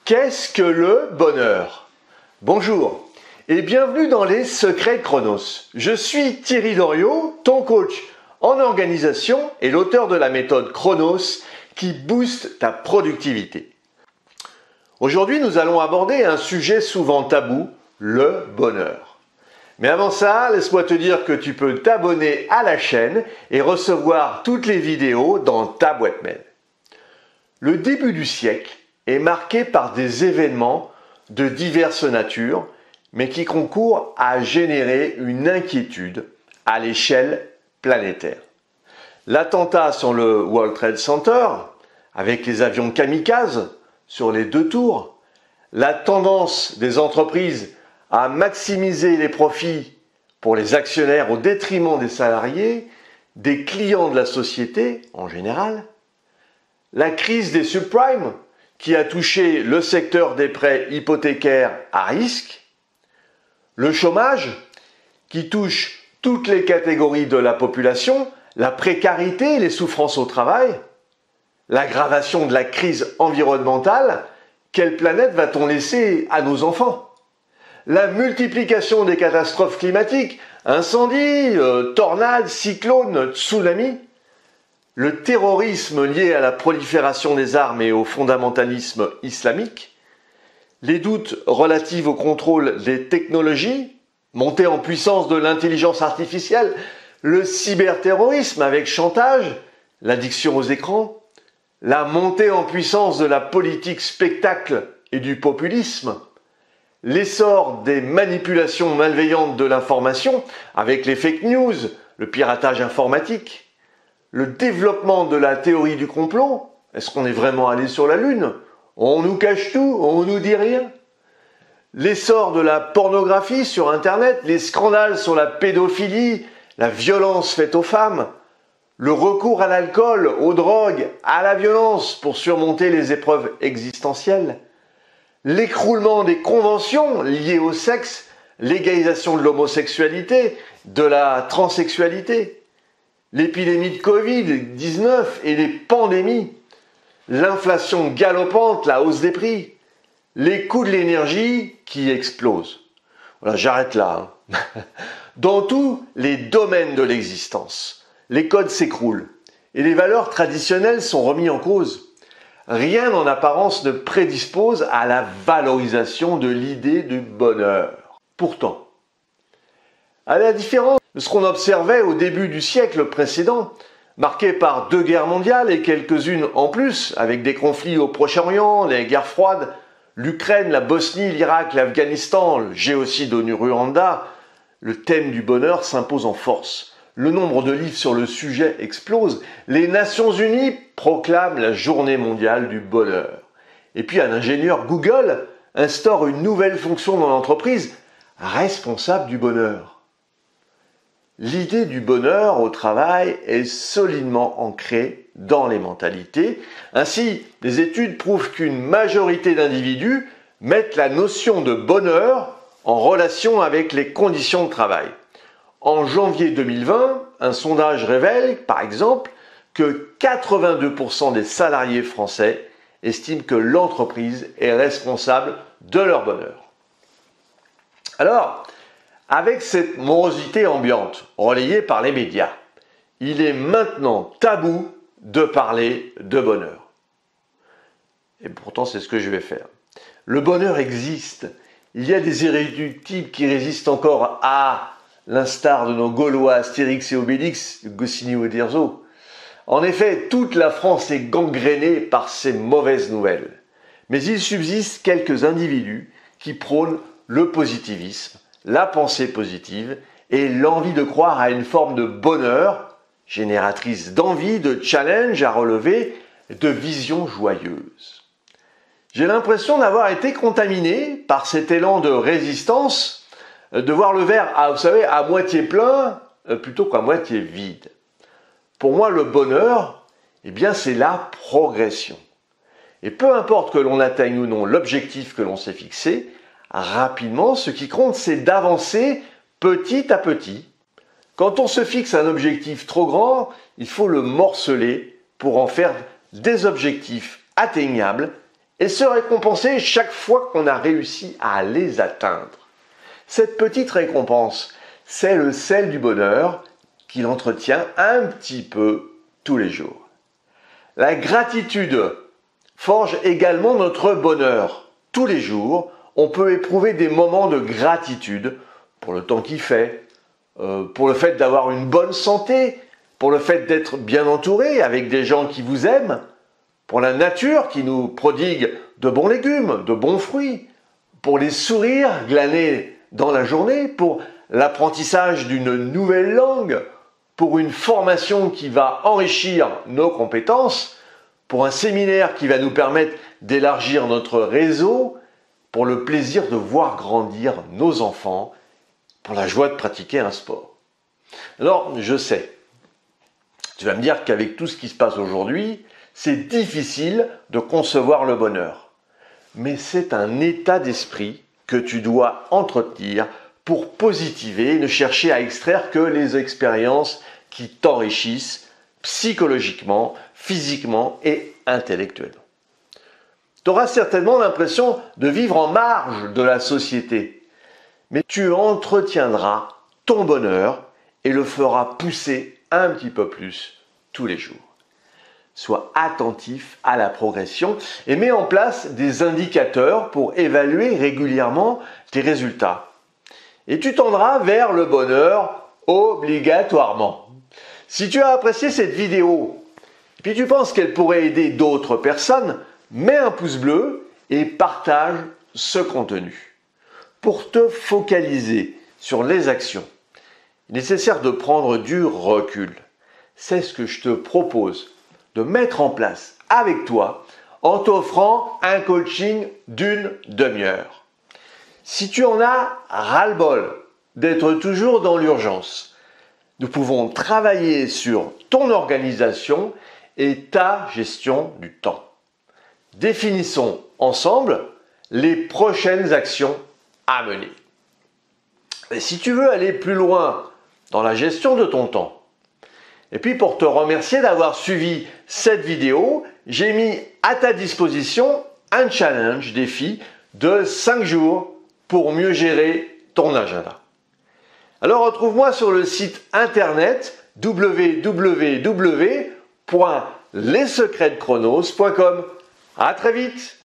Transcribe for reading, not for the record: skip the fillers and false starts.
Qu'est-ce que le bonheur? Bonjour et bienvenue dans les Secrets de Chronos. Je suis Thierry Doriot, ton coach en organisation et l'auteur de la méthode Chronos qui booste ta productivité. Aujourd'hui, nous allons aborder un sujet souvent tabou, le bonheur. Mais avant ça, laisse-moi te dire que tu peux t'abonner à la chaîne et recevoir toutes les vidéos dans ta boîte mail. Le début du siècle est marqué par des événements de diverses natures, mais qui concourent à générer une inquiétude à l'échelle planétaire. L'attentat sur le World Trade Center, avec les avions kamikazes sur les 2 tours, la tendance des entreprises à maximiser les profits pour les actionnaires au détriment des salariés, des clients de la société en général, la crise des subprimes qui a touché le secteur des prêts hypothécaires à risque, le chômage qui touche toutes les catégories de la population, la précarité et les souffrances au travail, l'aggravation de la crise environnementale, quelle planète va-t-on laisser à nos enfants? La multiplication des catastrophes climatiques, incendies, tornades, cyclones, tsunamis, le terrorisme lié à la prolifération des armes et au fondamentalisme islamique, les doutes relatifs au contrôle des technologies, montée en puissance de l'intelligence artificielle, le cyberterrorisme avec chantage, l'addiction aux écrans, la montée en puissance de la politique spectacle et du populisme, l'essor des manipulations malveillantes de l'information avec les fake news, le piratage informatique, le développement de la théorie du complot. Est-ce qu'on est vraiment allé sur la Lune? On nous cache tout, on nous dit rien. L'essor de la pornographie sur Internet, les scandales sur la pédophilie, la violence faite aux femmes, le recours à l'alcool, aux drogues, à la violence pour surmonter les épreuves existentielles, l'écroulement des conventions liées au sexe, l'égalisation de l'homosexualité, de la transsexualité, l'épidémie de Covid-19 et les pandémies, l'inflation galopante, la hausse des prix, les coûts de l'énergie qui explosent. Voilà, j'arrête là. Dans tous les domaines de l'existence, les codes s'écroulent et les valeurs traditionnelles sont remises en cause. Rien en apparence ne prédispose à la valorisation de l'idée du bonheur. Pourtant, à la différence de ce qu'on observait au début du siècle précédent, marqué par 2 guerres mondiales et quelques-unes en plus, avec des conflits au Proche-Orient, les guerres froides, l'Ukraine, la Bosnie, l'Irak, l'Afghanistan, le génocide au Rwanda, le thème du bonheur s'impose en force. Le nombre de livres sur le sujet explose. Les Nations Unies proclament la journée mondiale du bonheur. Et puis un ingénieur Google instaure une nouvelle fonction dans l'entreprise, responsable du bonheur. L'idée du bonheur au travail est solidement ancrée dans les mentalités. Ainsi, les études prouvent qu'une majorité d'individus mettent la notion de bonheur en relation avec les conditions de travail. En janvier 2020, un sondage révèle, par exemple, que 82% des salariés français estiment que l'entreprise est responsable de leur bonheur. Alors, avec cette morosité ambiante relayée par les médias, il est maintenant tabou de parler de bonheur. Et pourtant, c'est ce que je vais faire. Le bonheur existe. Il y a des irréductibles qui résistent encore à l'instar de nos Gaulois Astérix et Obélix, Goscinny ou Uderzo. En effet, toute la France est gangrénée par ces mauvaises nouvelles. Mais il subsiste quelques individus qui prônent le positivisme, la pensée positive et l'envie de croire à une forme de bonheur, génératrice d'envie, de challenge à relever, de vision joyeuse. J'ai l'impression d'avoir été contaminé par cet élan de résistance, de voir le verre, vous savez, à moitié plein plutôt qu'à moitié vide. Pour moi, le bonheur, eh bien, c'est la progression. Et peu importe que l'on atteigne ou non l'objectif que l'on s'est fixé, rapidement, ce qui compte, c'est d'avancer petit à petit. Quand on se fixe un objectif trop grand, il faut le morceler pour en faire des objectifs atteignables et se récompenser chaque fois qu'on a réussi à les atteindre. Cette petite récompense, c'est le sel du bonheur qu'il entretient un petit peu tous les jours. La gratitude forge également notre bonheur. Tous les jours, on peut éprouver des moments de gratitude pour le temps qu'il fait, pour le fait d'avoir une bonne santé, pour le fait d'être bien entouré avec des gens qui vous aiment, pour la nature qui nous prodigue de bons légumes, de bons fruits, pour les sourires glanés dans la journée, pour l'apprentissage d'une nouvelle langue, pour une formation qui va enrichir nos compétences, pour un séminaire qui va nous permettre d'élargir notre réseau, pour le plaisir de voir grandir nos enfants, pour la joie de pratiquer un sport. Alors, je sais, tu vas me dire qu'avec tout ce qui se passe aujourd'hui, c'est difficile de concevoir le bonheur. Mais c'est un état d'esprit que tu dois entretenir pour positiver et ne chercher à extraire que les expériences qui t'enrichissent psychologiquement, physiquement et intellectuellement. Tu auras certainement l'impression de vivre en marge de la société, mais tu entretiendras ton bonheur et le feras pousser un petit peu plus tous les jours. Sois attentif à la progression et mets en place des indicateurs pour évaluer régulièrement tes résultats. Et tu tendras vers le bonheur obligatoirement. Si tu as apprécié cette vidéo, et puis tu penses qu'elle pourrait aider d'autres personnes, mets un pouce bleu et partage ce contenu. Pour te focaliser sur les actions, il est nécessaire de prendre du recul. C'est ce que je te propose de mettre en place avec toi en t'offrant un coaching d'une demi-heure. Si tu en as ras-le-bol d'être toujours dans l'urgence, nous pouvons travailler sur ton organisation et ta gestion du temps. Définissons ensemble les prochaines actions à mener. Et si tu veux aller plus loin dans la gestion de ton temps, et puis pour te remercier d'avoir suivi cette vidéo, j'ai mis à ta disposition un challenge défi de 5 jours pour mieux gérer ton agenda. Alors retrouve-moi sur le site internet www.lessecretsdechronos.com. À très vite!